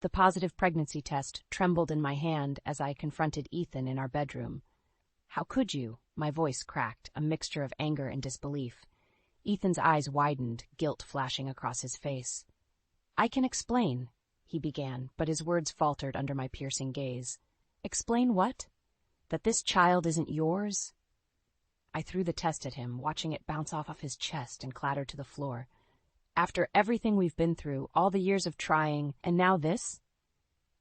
The positive pregnancy test trembled in my hand as I confronted Ethan in our bedroom. "How could you?" My voice cracked, a mixture of anger and disbelief. Ethan's eyes widened, guilt flashing across his face. "I can explain," he began, but his words faltered under my piercing gaze. "Explain what? That this child isn't yours?" I threw the test at him, watching it bounce off his chest and clatter to the floor. "After everything we've been through, all the years of trying, and now this?"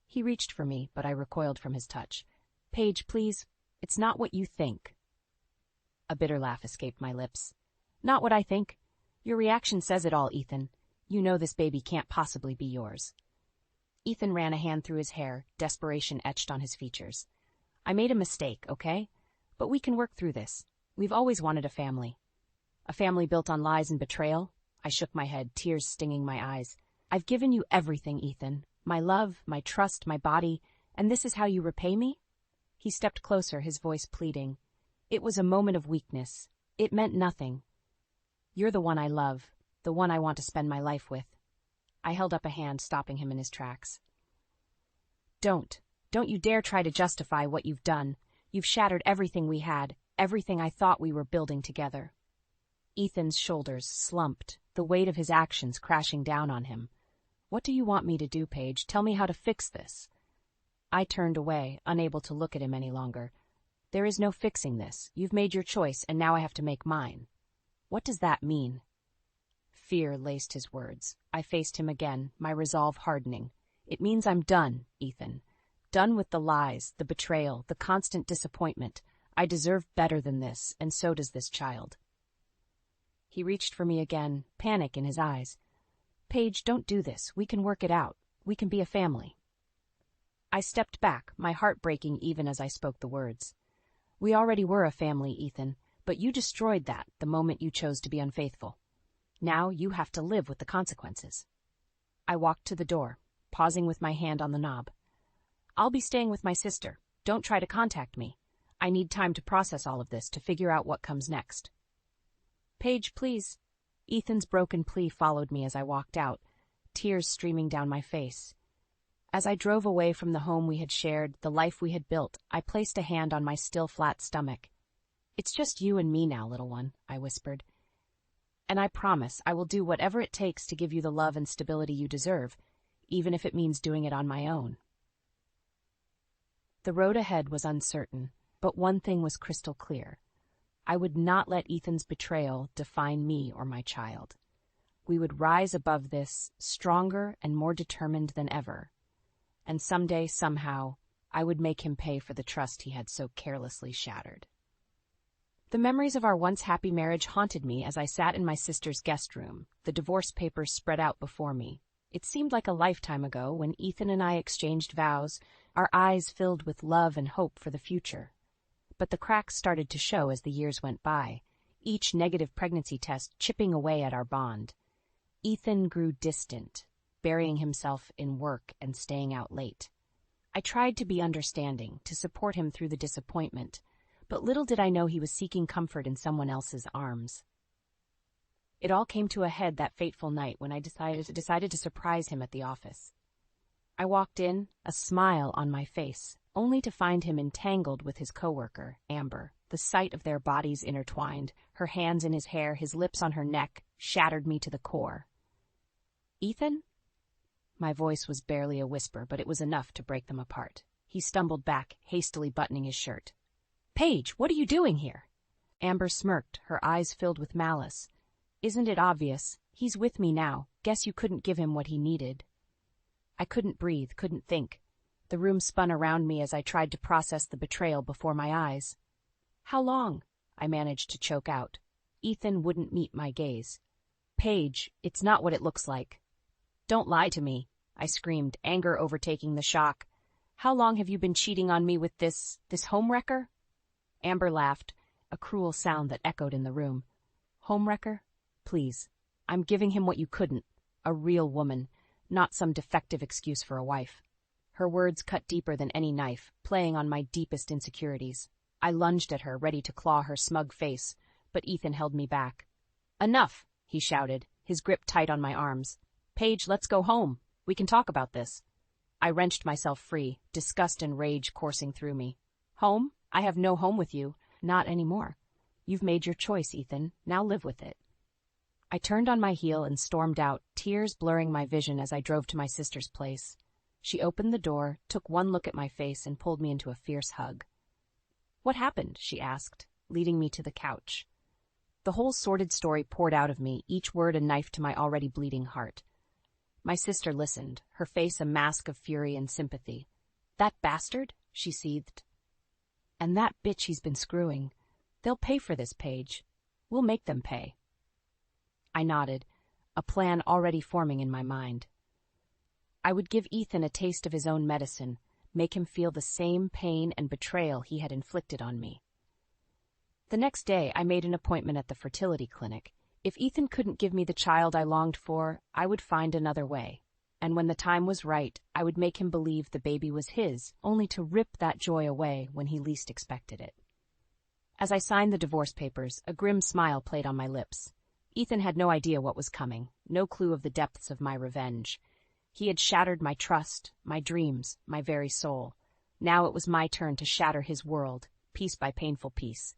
He reached for me, but I recoiled from his touch. "Paige, please, it's not what you think." A bitter laugh escaped my lips. "Not what I think. Your reaction says it all, Ethan. You know this baby can't possibly be yours." Ethan ran a hand through his hair, desperation etched on his features. "I made a mistake, okay? But we can work through this. We've always wanted a family." "A family built on lies and betrayal?" I shook my head, tears stinging my eyes. "I've given you everything, Ethan. My love, my trust, my body, and this is how you repay me?" He stepped closer, his voice pleading. "It was a moment of weakness. It meant nothing. You're the one I love, the one I want to spend my life with." I held up a hand, stopping him in his tracks. Don't you dare try to justify what you've done. You've shattered everything we had, everything I thought we were building together." Ethan's shoulders slumped, the weight of his actions crashing down on him. "What do you want me to do, Paige? Tell me how to fix this." I turned away, unable to look at him any longer. "There is no fixing this. You've made your choice, and now I have to make mine." "What does that mean?" Fear laced his words. I faced him again, my resolve hardening. "It means I'm done, Ethan. Done with the lies, the betrayal, the constant disappointment. I deserve better than this, and so does this child." He reached for me again, panic in his eyes. "Paige, don't do this. We can work it out. We can be a family." I stepped back, my heart breaking even as I spoke the words. "We already were a family, Ethan, but you destroyed that the moment you chose to be unfaithful. Now you have to live with the consequences." I walked to the door, pausing with my hand on the knob. "I'll be staying with my sister. Don't try to contact me. I need time to process all of this, to figure out what comes next." "Paige, please." Ethan's broken plea followed me as I walked out, tears streaming down my face. As I drove away from the home we had shared, the life we had built, I placed a hand on my still flat stomach. "It's just you and me now, little one," I whispered. "And I promise I will do whatever it takes to give you the love and stability you deserve, even if it means doing it on my own." The road ahead was uncertain, but one thing was crystal clear. I would not let Ethan's betrayal define me or my child. We would rise above this, stronger and more determined than ever. And someday, somehow, I would make him pay for the trust he had so carelessly shattered. The memories of our once happy marriage haunted me as I sat in my sister's guest room, the divorce papers spread out before me. It seemed like a lifetime ago when Ethan and I exchanged vows, our eyes filled with love and hope for the future. But the cracks started to show as the years went by, each negative pregnancy test chipping away at our bond. Ethan grew distant, burying himself in work and staying out late. I tried to be understanding, to support him through the disappointment, but little did I know he was seeking comfort in someone else's arms. It all came to a head that fateful night when I decided to surprise him at the office. I walked in, a smile on my face, only to find him entangled with his coworker, Amber. The sight of their bodies intertwined, her hands in his hair, his lips on her neck, shattered me to the core. "Ethan?" My voice was barely a whisper, but it was enough to break them apart. He stumbled back, hastily buttoning his shirt. "Paige, what are you doing here?" Amber smirked, her eyes filled with malice. "Isn't it obvious? He's with me now. Guess you couldn't give him what he needed." I couldn't breathe, couldn't think. The room spun around me as I tried to process the betrayal before my eyes. "How long?" I managed to choke out. Ethan wouldn't meet my gaze. "Paige, it's not what it looks like." "Don't lie to me," I screamed, anger overtaking the shock. "How long have you been cheating on me with this homewrecker?" Amber laughed, a cruel sound that echoed in the room. "Homewrecker? Please. I'm giving him what you couldn't. A real woman, not some defective excuse for a wife." Her words cut deeper than any knife, playing on my deepest insecurities. I lunged at her, ready to claw her smug face, but Ethan held me back. "Enough," he shouted, his grip tight on my arms. "Paige, let's go home. We can talk about this." I wrenched myself free, disgust and rage coursing through me. Home? I have no home with you. Not anymore. You've made your choice, Ethan. Now live with it. I turned on my heel and stormed out, tears blurring my vision as I drove to my sister's place. She opened the door, took one look at my face, and pulled me into a fierce hug. "What happened?" she asked, leading me to the couch. The whole sordid story poured out of me, each word a knife to my already bleeding heart. My sister listened, her face a mask of fury and sympathy. "That bastard?" she seethed. "And that bitch he's been screwing. They'll pay for this, Paige. We'll make them pay." I nodded, a plan already forming in my mind. I would give Ethan a taste of his own medicine, make him feel the same pain and betrayal he had inflicted on me. The next day, I made an appointment at the fertility clinic. If Ethan couldn't give me the child I longed for, I would find another way. And when the time was right, I would make him believe the baby was his, only to rip that joy away when he least expected it. As I signed the divorce papers, a grim smile played on my lips. Ethan had no idea what was coming, no clue of the depths of my revenge. He had shattered my trust, my dreams, my very soul. Now it was my turn to shatter his world, piece by painful piece.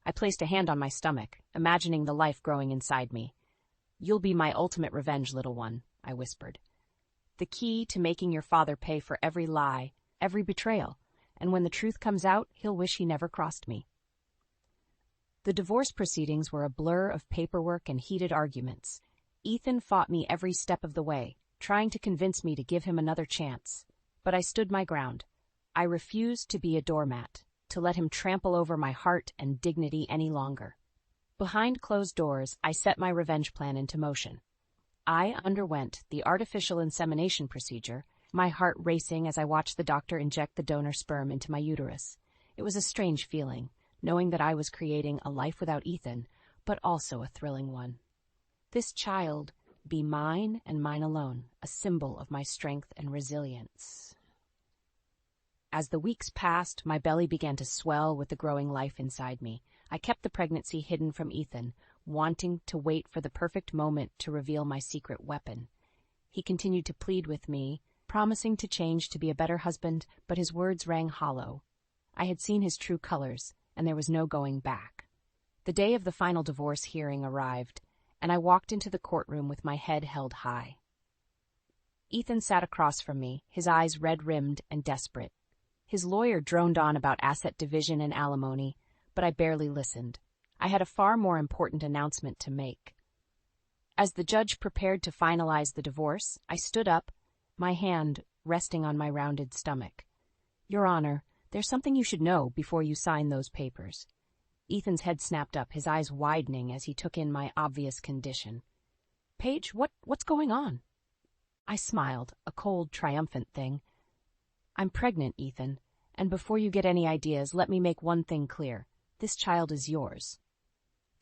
I placed a hand on my stomach, imagining the life growing inside me. "You'll be my ultimate revenge, little one," I whispered. "The key to making your father pay for every lie, every betrayal, and when the truth comes out, he'll wish he never crossed me." The divorce proceedings were a blur of paperwork and heated arguments. Ethan fought me every step of the way, trying to convince me to give him another chance. But I stood my ground. I refused to be a doormat, to let him trample over my heart and dignity any longer. Behind closed doors, I set my revenge plan into motion. I underwent the artificial insemination procedure, my heart racing as I watched the doctor inject the donor sperm into my uterus. It was a strange feeling, knowing that I was creating a life without Ethan, but also a thrilling one. This child be mine and mine alone, a symbol of my strength and resilience. As the weeks passed, my belly began to swell with the growing life inside me. I kept the pregnancy hidden from Ethan, wanting to wait for the perfect moment to reveal my secret weapon. He continued to plead with me, promising to change to be a better husband, but his words rang hollow. I had seen his true colors, and there was no going back. The day of the final divorce hearing arrived, and I walked into the courtroom with my head held high. Ethan sat across from me, his eyes red-rimmed and desperate. His lawyer droned on about asset division and alimony, but I barely listened. I had a far more important announcement to make. As the judge prepared to finalize the divorce, I stood up, my hand resting on my rounded stomach. "Your Honor, there's something you should know before you sign those papers." Ethan's head snapped up, his eyes widening as he took in my obvious condition. "Paige, what's going on?" I smiled, a cold, triumphant thing. "I'm pregnant, Ethan, and before you get any ideas, let me make one thing clear. This child is yours."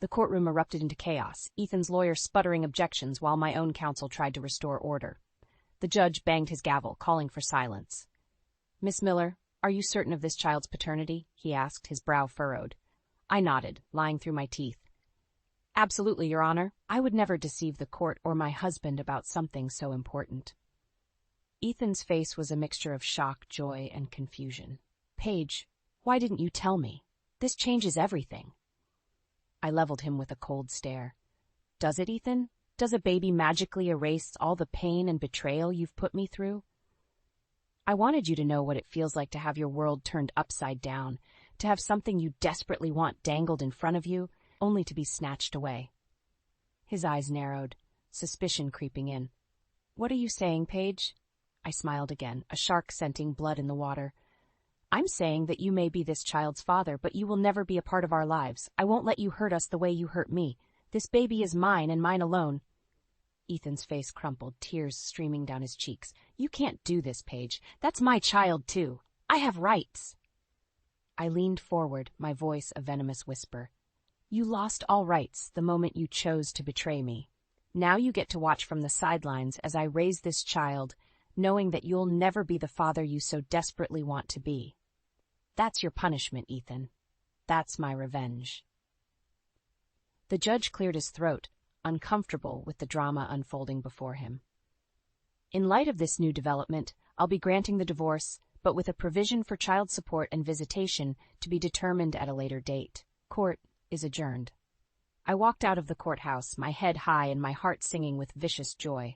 The courtroom erupted into chaos, Ethan's lawyer sputtering objections while my own counsel tried to restore order. The judge banged his gavel, calling for silence. "Miss Miller, are you certain of this child's paternity?" he asked, his brow furrowed. I nodded, lying through my teeth. "Absolutely, Your Honor. I would never deceive the court or my husband about something so important." Ethan's face was a mixture of shock, joy, and confusion. "Paige, why didn't you tell me? This changes everything." I leveled him with a cold stare. "Does it, Ethan? Does a baby magically erase all the pain and betrayal you've put me through? I wanted you to know what it feels like to have your world turned upside down, to have something you desperately want dangled in front of you, only to be snatched away." His eyes narrowed, suspicion creeping in. "What are you saying, Paige?" I smiled again, a shark scenting blood in the water. "I'm saying that you may be this child's father, but you will never be a part of our lives. I won't let you hurt us the way you hurt me. This baby is mine and mine alone." Ethan's face crumpled, tears streaming down his cheeks. "You can't do this, Paige. That's my child, too. I have rights." I leaned forward, my voice a venomous whisper. "You lost all rights the moment you chose to betray me. Now you get to watch from the sidelines as I raise this child, knowing that you'll never be the father you so desperately want to be. That's your punishment, Ethan. That's my revenge." The judge cleared his throat, uncomfortable with the drama unfolding before him. "In light of this new development, I'll be granting the divorce, but with a provision for child support and visitation to be determined at a later date. Court is adjourned. I walked out of the courthouse, my head high and my heart singing with vicious joy.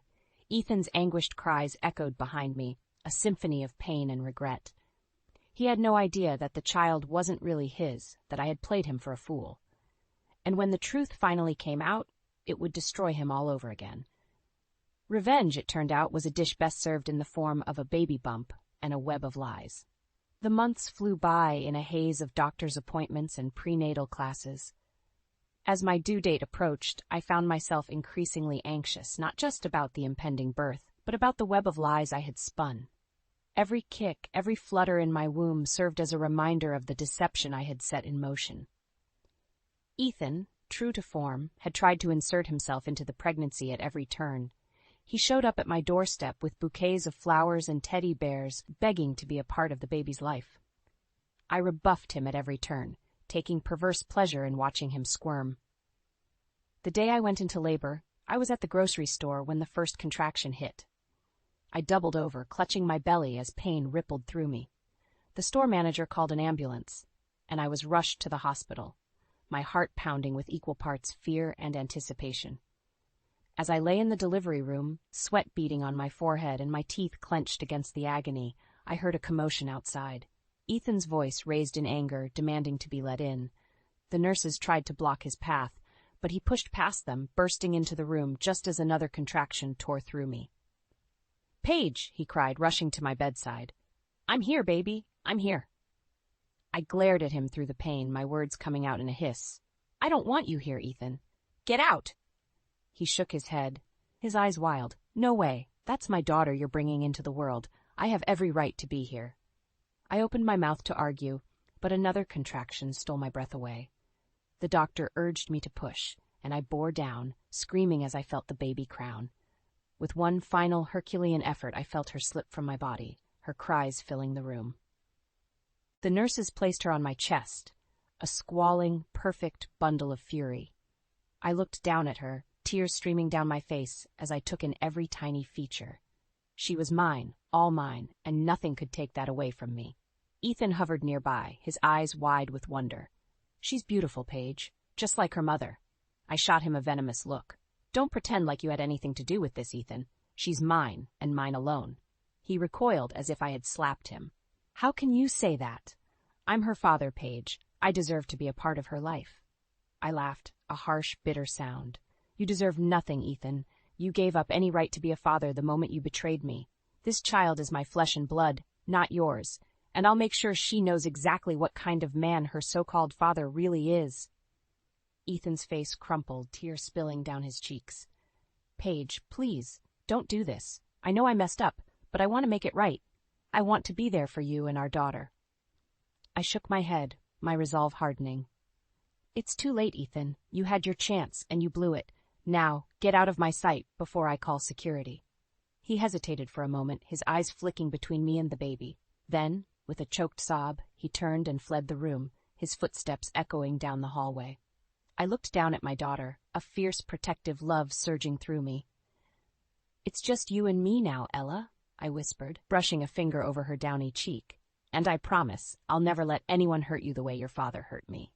Ethan's anguished cries echoed behind me, a symphony of pain and regret. He had no idea that the child wasn't really his, that I had played him for a fool. And when the truth finally came out, it would destroy him all over again. Revenge, it turned out, was a dish best served in the form of a baby bump and a web of lies. The months flew by in a haze of doctor's appointments and prenatal classes. As my due date approached, I found myself increasingly anxious, not just about the impending birth, but about the web of lies I had spun. Every kick, every flutter in my womb served as a reminder of the deception I had set in motion. Ethan, true to form, had tried to insert himself into the pregnancy at every turn. He showed up at my doorstep with bouquets of flowers and teddy bears, begging to be a part of the baby's life. I rebuffed him at every turn, taking perverse pleasure in watching him squirm. The day I went into labor, I was at the grocery store when the first contraction hit. I doubled over, clutching my belly as pain rippled through me. The store manager called an ambulance, and I was rushed to the hospital, my heart pounding with equal parts fear and anticipation. As I lay in the delivery room, sweat beading on my forehead and my teeth clenched against the agony, I heard a commotion outside. Ethan's voice raised in anger, demanding to be let in. The nurses tried to block his path, but he pushed past them, bursting into the room just as another contraction tore through me. "Paige," he cried, rushing to my bedside. "I'm here, baby. I'm here." I glared at him through the pain, my words coming out in a hiss. "I don't want you here, Ethan. Get out!" He shook his head, his eyes wild. "No way. That's my daughter you're bringing into the world. I have every right to be here." I opened my mouth to argue, but another contraction stole my breath away. The doctor urged me to push, and I bore down, screaming as I felt the baby crown. With one final Herculean effort, I felt her slip from my body, her cries filling the room. The nurses placed her on my chest, a squalling, perfect bundle of fury. I looked down at her, tears streaming down my face as I took in every tiny feature. She was mine, all mine, and nothing could take that away from me. Ethan hovered nearby, his eyes wide with wonder. "She's beautiful, Paige, just like her mother." I shot him a venomous look. "Don't pretend like you had anything to do with this, Ethan. She's mine, and mine alone." He recoiled as if I had slapped him. "How can you say that? I'm her father, Paige. I deserve to be a part of her life." I laughed, a harsh, bitter sound. "You deserve nothing, Ethan. You gave up any right to be a father the moment you betrayed me. This child is my flesh and blood, not yours, and I'll make sure she knows exactly what kind of man her so-called father really is." Ethan's face crumpled, tears spilling down his cheeks. "Paige, please, don't do this. I know I messed up, but I want to make it right. I want to be there for you and our daughter." I shook my head, my resolve hardening. "It's too late, Ethan. You had your chance, and you blew it. Now, get out of my sight before I call security." He hesitated for a moment, his eyes flicking between me and the baby. Then, with a choked sob, he turned and fled the room, his footsteps echoing down the hallway. I looked down at my daughter, a fierce, protective love surging through me. "It's just you and me now, Ella," I whispered, brushing a finger over her downy cheek. "And I promise I'll never let anyone hurt you the way your father hurt me."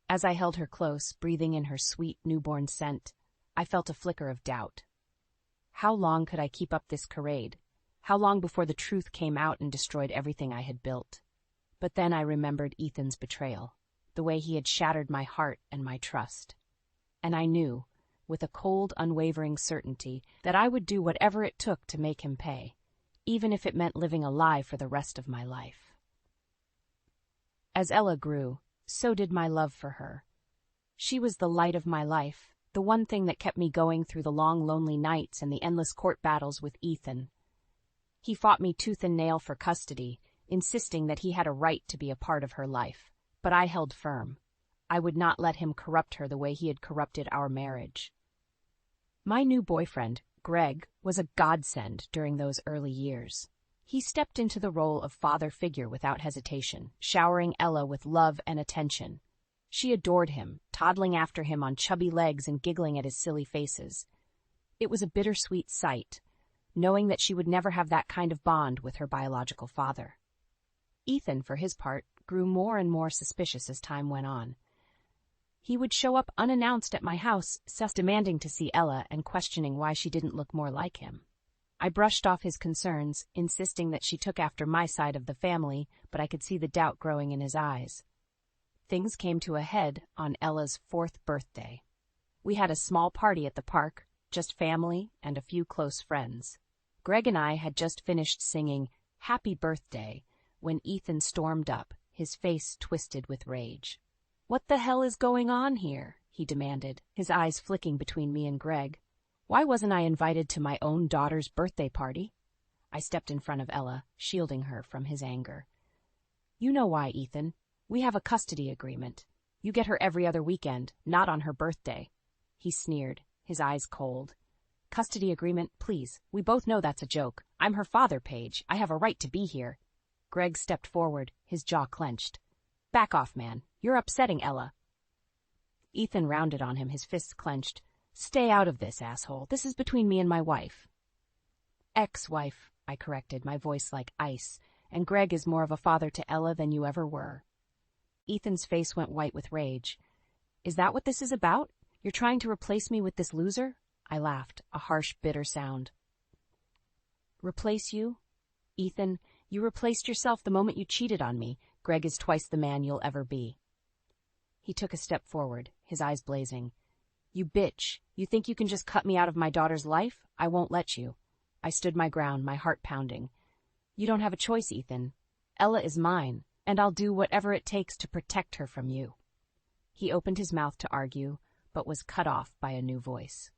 As I held her close, breathing in her sweet, newborn scent, I felt a flicker of doubt. How long could I keep up this charade? How long before the truth came out and destroyed everything I had built? But then I remembered Ethan's betrayal, the way he had shattered my heart and my trust. And I knew, with a cold, unwavering certainty, that I would do whatever it took to make him pay, even if it meant living a lie for the rest of my life. As Ella grew, so did my love for her. She was the light of my life, the one thing that kept me going through the long, lonely nights and the endless court battles with Ethan. He fought me tooth and nail for custody, insisting that he had a right to be a part of her life. But I held firm. I would not let him corrupt her the way he had corrupted our marriage. My new boyfriend, Greg, was a godsend during those early years. He stepped into the role of father figure without hesitation, showering Ella with love and attention. She adored him, toddling after him on chubby legs and giggling at his silly faces. It was a bittersweet sight, knowing that she would never have that kind of bond with her biological father. Ethan, for his part, grew more and more suspicious as time went on. He would show up unannounced at my house, demanding to see Ella and questioning why she didn't look more like him. I brushed off his concerns, insisting that she took after my side of the family, but I could see the doubt growing in his eyes. Things came to a head on Ella's 4th birthday. We had a small party at the park, just family and a few close friends. Greg and I had just finished singing "Happy Birthday" when Ethan stormed up, his face twisted with rage. "What the hell is going on here?" he demanded, his eyes flicking between me and Greg. Why wasn't I invited to my own daughter's birthday party? I stepped in front of Ella, shielding her from his anger. "You know why, Ethan. We have a custody agreement. You get her every other weekend, not on her birthday." He sneered, his eyes cold. "Custody agreement, please. We both know that's a joke. I'm her father, Paige. I have a right to be here." Greg stepped forward, his jaw clenched. "Back off, man. You're upsetting Ella." Ethan rounded on him, his fists clenched. "Stay out of this, asshole. This is between me and my wife." "Ex-wife," I corrected, my voice like ice, "and Greg is more of a father to Ella than you ever were." Ethan's face went white with rage. "Is that what this is about? You're trying to replace me with this loser?" I laughed, a harsh, bitter sound. "Replace you? Ethan, you replaced yourself the moment you cheated on me. Greg is twice the man you'll ever be." He took a step forward, his eyes blazing. "You bitch. You think you can just cut me out of my daughter's life? I won't let you." I stood my ground, my heart pounding. "You don't have a choice, Ethan. Ella is mine, and I'll do whatever it takes to protect her from you." He opened his mouth to argue, but was cut off by a new voice.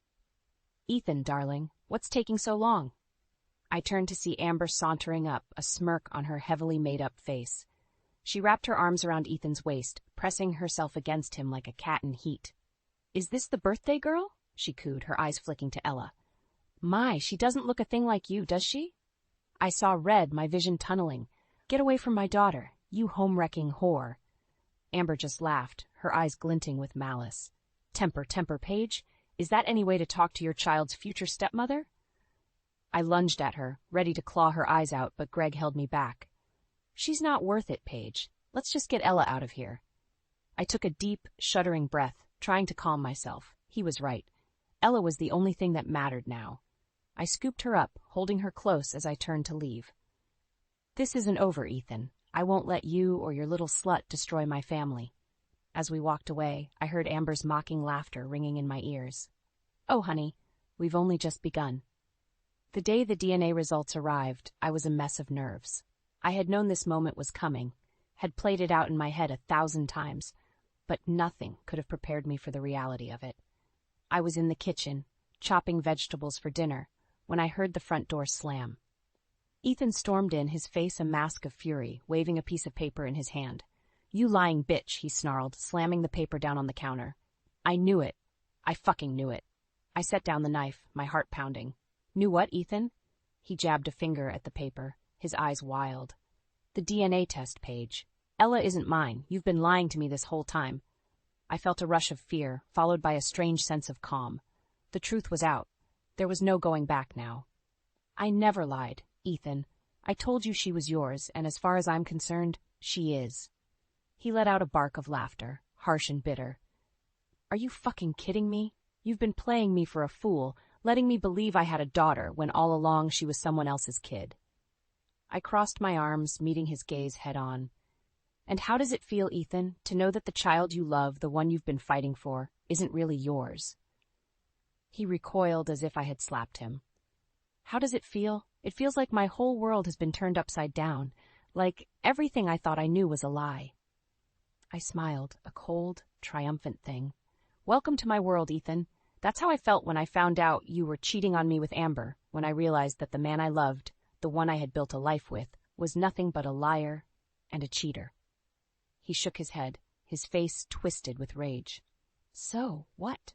"Ethan, darling, what's taking so long?" I turned to see Amber sauntering up, a smirk on her heavily made-up face. She wrapped her arms around Ethan's waist, pressing herself against him like a cat in heat. "Is this the birthday girl?" she cooed, her eyes flicking to Ella. "My, she doesn't look a thing like you, does she?" I saw red, my vision tunneling. "Get away from my daughter, you home-wrecking whore." Amber just laughed, her eyes glinting with malice. Temper, Paige. Is that any way to talk to your child's future stepmother?" I lunged at her, ready to claw her eyes out, but Greg held me back. "She's not worth it, Paige. Let's just get Ella out of here." I took a deep, shuddering breath, trying to calm myself. He was right. Ella was the only thing that mattered now. I scooped her up, holding her close as I turned to leave. "This isn't over, Ethan. I won't let you or your little slut destroy my family." As we walked away, I heard Amber's mocking laughter ringing in my ears. "Oh, honey, we've only just begun." The day the DNA results arrived, I was a mess of nerves. I had known this moment was coming, had played it out in my head 1,000 times, but nothing could have prepared me for the reality of it. I was in the kitchen, chopping vegetables for dinner, when I heard the front door slam. Ethan stormed in, his face a mask of fury, waving a piece of paper in his hand. "You lying bitch," he snarled, slamming the paper down on the counter. "I knew it. I fucking knew it." I set down the knife, my heart pounding. "Knew what, Ethan?" He jabbed a finger at the paper, his eyes wild. "The DNA test, Paige. Ella isn't mine. You've been lying to me this whole time." I felt a rush of fear, followed by a strange sense of calm. The truth was out. There was no going back now. "I never lied, Ethan. I told you she was yours, and as far as I'm concerned, she is." He let out a bark of laughter, harsh and bitter. "Are you fucking kidding me? You've been playing me for a fool, letting me believe I had a daughter when all along she was someone else's kid." I crossed my arms, meeting his gaze head-on. "And how does it feel, Ethan, to know that the child you love, the one you've been fighting for, isn't really yours?" He recoiled as if I had slapped him. "How does it feel? It feels like my whole world has been turned upside down, like everything I thought I knew was a lie." I smiled, a cold, triumphant thing. "Welcome to my world, Ethan. That's how I felt when I found out you were cheating on me with Amber, when I realized that the man I loved, the one I had built a life with, was nothing but a liar and a cheater." He shook his head, his face twisted with rage. "So, what?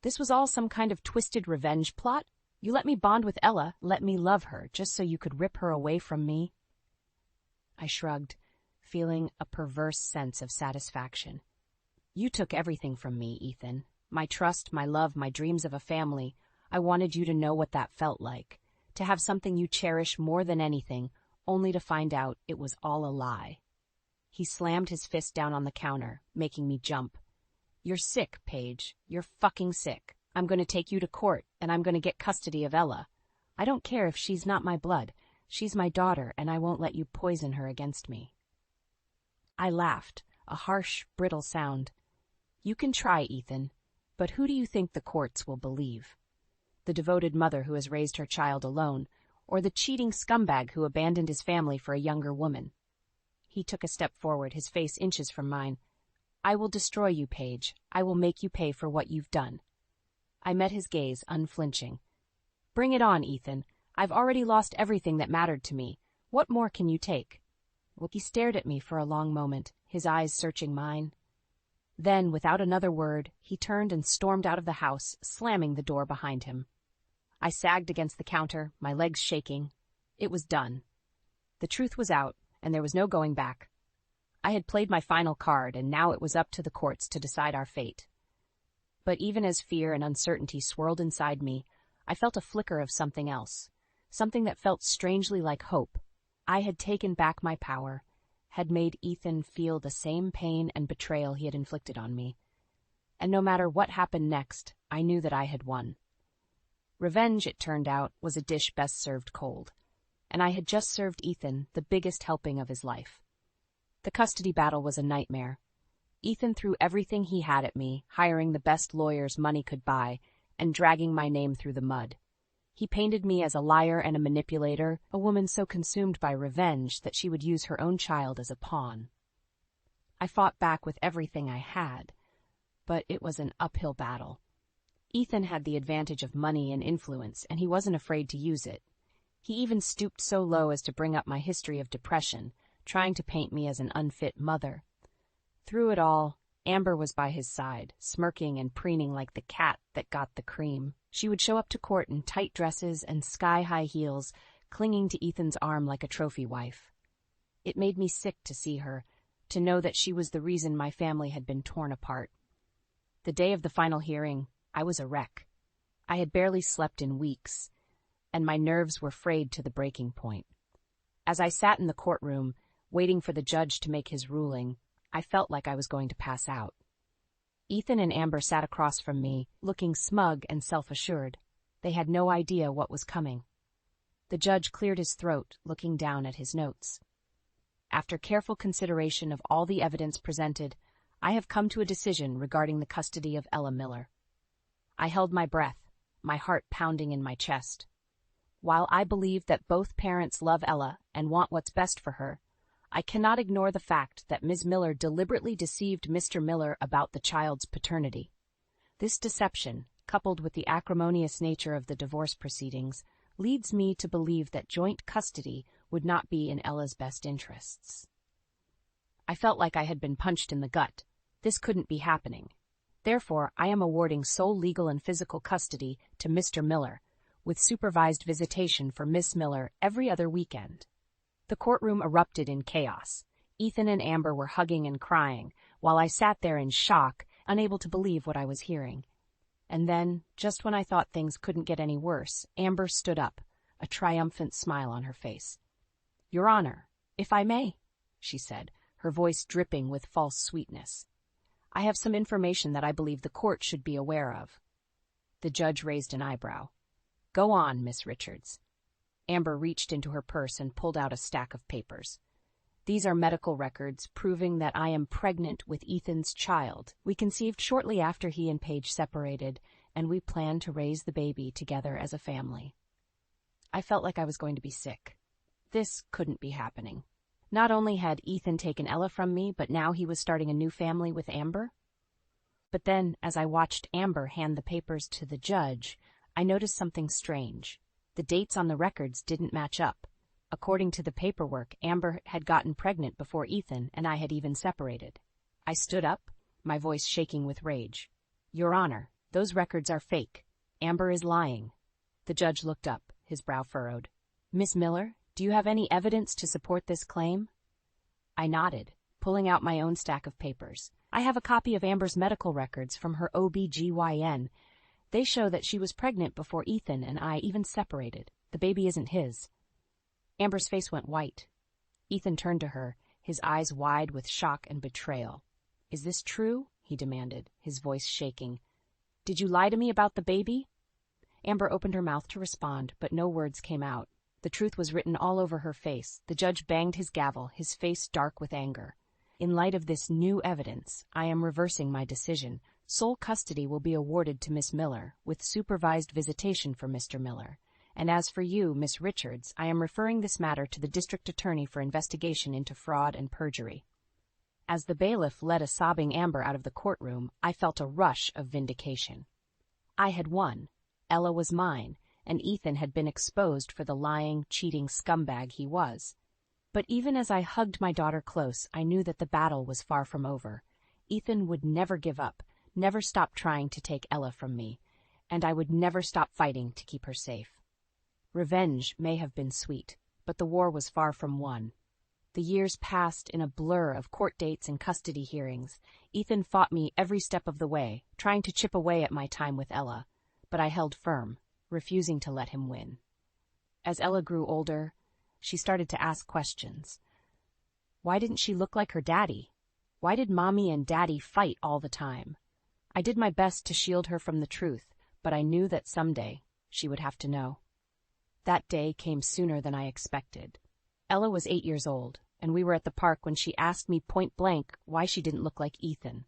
This was all some kind of twisted revenge plot? You let me bond with Ella, let me love her, just so you could rip her away from me?" I shrugged, feeling a perverse sense of satisfaction. "You took everything from me, Ethan. My trust, my love, my dreams of a family. I wanted you to know what that felt like. To To have something you cherish more than anything, only to find out it was all a lie. He slammed his fist down on the counter, making me jump. You're sick, Paige. You're fucking sick. I'm going to take you to court, and I'm going to get custody of Ella. I don't care if she's not my blood. She's my daughter, and I won't let you poison her against me. I laughed, a harsh, brittle sound. You can try, Ethan, but who do you think the courts will believe? The devoted mother who has raised her child alone, or the cheating scumbag who abandoned his family for a younger woman? He took a step forward, his face inches from mine. I will destroy you, Paige. I will make you pay for what you've done. I met his gaze, unflinching. Bring it on, Ethan. I've already lost everything that mattered to me. What more can you take? He stared at me for a long moment, his eyes searching mine. Then, without another word, he turned and stormed out of the house, slamming the door behind him. I sagged against the counter, my legs shaking. It was done. The truth was out, and there was no going back. I had played my final card, and now it was up to the courts to decide our fate. But even as fear and uncertainty swirled inside me, I felt a flicker of something else, something that felt strangely like hope. I had taken back my power, had made Ethan feel the same pain and betrayal he had inflicted on me. And no matter what happened next, I knew that I had won. Revenge, it turned out, was a dish best served cold, and I had just served Ethan the biggest helping of his life. The custody battle was a nightmare. Ethan threw everything he had at me, hiring the best lawyers money could buy, and dragging my name through the mud. He painted me as a liar and a manipulator, a woman so consumed by revenge that she would use her own child as a pawn. I fought back with everything I had, but it was an uphill battle. Ethan had the advantage of money and influence, and he wasn't afraid to use it. He even stooped so low as to bring up my history of depression, trying to paint me as an unfit mother. Through it all, Amber was by his side, smirking and preening like the cat that got the cream. She would show up to court in tight dresses and sky-high heels, clinging to Ethan's arm like a trophy wife. It made me sick to see her, to know that she was the reason my family had been torn apart. The day of the final hearing, I was a wreck. I had barely slept in weeks, and my nerves were frayed to the breaking point. As I sat in the courtroom, waiting for the judge to make his ruling, I felt like I was going to pass out. Ethan and Amber sat across from me, looking smug and self-assured. They had no idea what was coming. The judge cleared his throat, looking down at his notes. After careful consideration of all the evidence presented, I have come to a decision regarding the custody of Ella Miller. I held my breath, my heart pounding in my chest. While I believe that both parents love Ella and want what's best for her, I cannot ignore the fact that Ms. Miller deliberately deceived Mr. Miller about the child's paternity. This deception, coupled with the acrimonious nature of the divorce proceedings, leads me to believe that joint custody would not be in Ella's best interests. I felt like I had been punched in the gut. This couldn't be happening. Therefore, I am awarding sole legal and physical custody to Mr. Miller, with supervised visitation for Miss Miller every other weekend. The courtroom erupted in chaos. Ethan and Amber were hugging and crying, while I sat there in shock, unable to believe what I was hearing. And then, just when I thought things couldn't get any worse, Amber stood up, a triumphant smile on her face. "Your Honor, if I may," she said, her voice dripping with false sweetness. "I have some information that I believe the court should be aware of." The judge raised an eyebrow. "Go on, Miss Richards." Amber reached into her purse and pulled out a stack of papers. "These are medical records proving that I am pregnant with Ethan's child. We conceived shortly after he and Paige separated, and we plan to raise the baby together as a family." I felt like I was going to be sick. This couldn't be happening. Not only had Ethan taken Ella from me, but now he was starting a new family with Amber. But then, as I watched Amber hand the papers to the judge, I noticed something strange. The dates on the records didn't match up. According to the paperwork, Amber had gotten pregnant before Ethan and I had even separated. I stood up, my voice shaking with rage. "Your Honor, those records are fake. Amber is lying." The judge looked up, his brow furrowed. "Miss Miller, do you have any evidence to support this claim?" I nodded, pulling out my own stack of papers. "I have a copy of Amber's medical records from her OB/GYN. They show that she was pregnant before Ethan and I even separated." The baby isn't his." Amber's face went white. Ethan turned to her, his eyes wide with shock and betrayal. "Is this true?" he demanded, his voice shaking. "Did you lie to me about the baby?" Amber opened her mouth to respond, but no words came out. The truth was written all over her face. The judge banged his gavel, his face dark with anger. "In light of this new evidence, I am reversing my decision. Sole custody will be awarded to Miss Miller, with supervised visitation for Mr. Miller. And as for you, Miss Richards, I am referring this matter to the district attorney for investigation into fraud and perjury." As the bailiff led a sobbing Amber out of the courtroom, I felt a rush of vindication. I had won. Ella was mine, and Ethan had been exposed for the lying, cheating scumbag he was. But even as I hugged my daughter close, I knew that the battle was far from over. Ethan would never give up, never stop trying to take Ella from me, and I would never stop fighting to keep her safe. Revenge may have been sweet, but the war was far from won. The years passed in a blur of court dates and custody hearings. Ethan fought me every step of the way, trying to chip away at my time with Ella, but I held firm, refusing to let him win. As Ella grew older, she started to ask questions. Why didn't she look like her daddy? Why did Mommy and Daddy fight all the time? I did my best to shield her from the truth, but I knew that someday she would have to know. That day came sooner than I expected. Ella was 8 years old, and we were at the park when she asked me point blank why she didn't look like Ethan.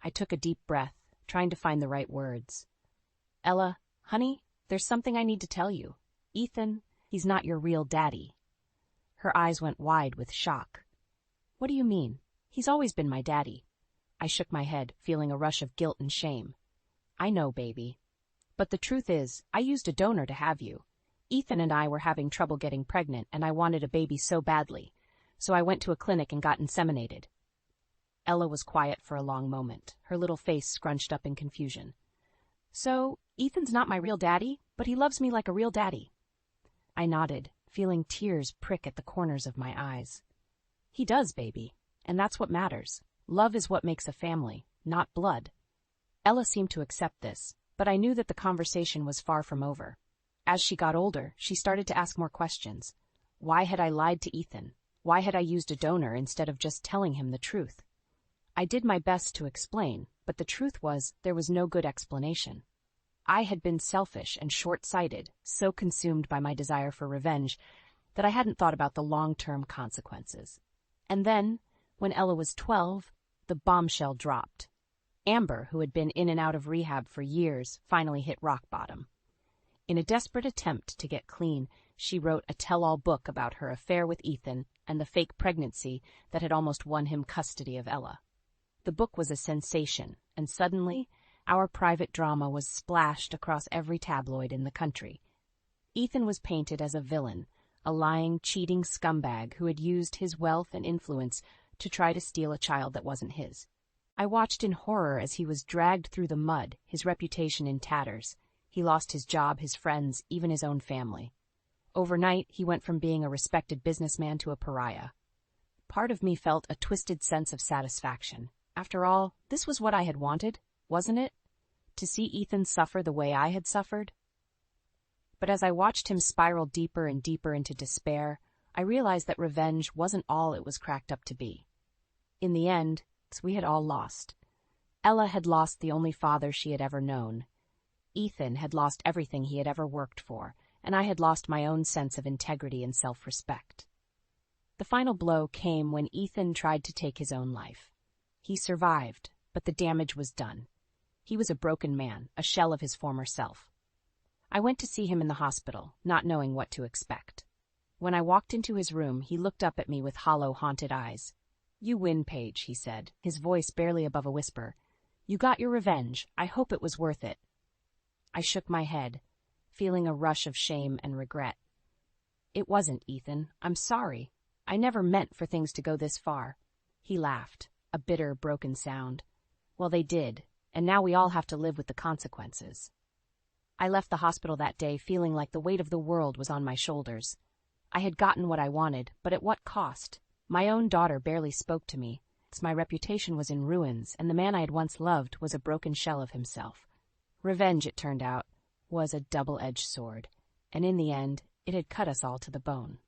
I took a deep breath, trying to find the right words. "Ella, honey, there's something I need to tell you. Ethan, he's not your real daddy." Her eyes went wide with shock. "What do you mean? He's always been my daddy." I shook my head, feeling a rush of guilt and shame. "I know, baby. But the truth is, I used a donor to have you. Ethan and I were having trouble getting pregnant, and I wanted a baby so badly, so I went to a clinic and got inseminated." Ella was quiet for a long moment, her little face scrunched up in confusion. "So, Ethan's not my real daddy, but he loves me like a real daddy." I nodded, feeling tears prick at the corners of my eyes. "He does, baby, and that's what matters. Love is what makes a family, not blood." Ella seemed to accept this, but I knew that the conversation was far from over. As she got older, she started to ask more questions. Why had I lied to Ethan? Why had I used a donor instead of just telling him the truth? I did my best to explain, but the truth was there was no good explanation. I had been selfish and short-sighted, so consumed by my desire for revenge that I hadn't thought about the long-term consequences. And then, when Ella was 12, the bombshell dropped. Amber, who had been in and out of rehab for years, finally hit rock bottom. In a desperate attempt to get clean, she wrote a tell-all book about her affair with Ethan and the fake pregnancy that had almost won him custody of Ella. The book was a sensation, and suddenly, our private drama was splashed across every tabloid in the country. Ethan was painted as a villain, a lying, cheating scumbag who had used his wealth and influence to try to steal a child that wasn't his. I watched in horror as he was dragged through the mud, his reputation in tatters. He lost his job, his friends, even his own family. Overnight, he went from being a respected businessman to a pariah. Part of me felt a twisted sense of satisfaction. After all, this was what I had wanted, wasn't it? To see Ethan suffer the way I had suffered? But as I watched him spiral deeper and deeper into despair, I realized that revenge wasn't all it was cracked up to be. In the end, we had all lost. Ella had lost the only father she had ever known. Ethan had lost everything he had ever worked for, and I had lost my own sense of integrity and self-respect. The final blow came when Ethan tried to take his own life. He survived, but the damage was done. He was a broken man, a shell of his former self. I went to see him in the hospital, not knowing what to expect. When I walked into his room, he looked up at me with hollow, haunted eyes. "You win, Paige," he said, his voice barely above a whisper. "You got your revenge. I hope it was worth it." I shook my head, feeling a rush of shame and regret. "It wasn't, Ethan. I'm sorry. I never meant for things to go this far." He laughed, a bitter, broken sound. "Well, they did, and now we all have to live with the consequences." I left the hospital that day feeling like the weight of the world was on my shoulders. I had gotten what I wanted, but at what cost? My own daughter barely spoke to me. My reputation was in ruins, and the man I had once loved was a broken shell of himself. Revenge, it turned out, was a double-edged sword. and in the end, it had cut us all to the bone.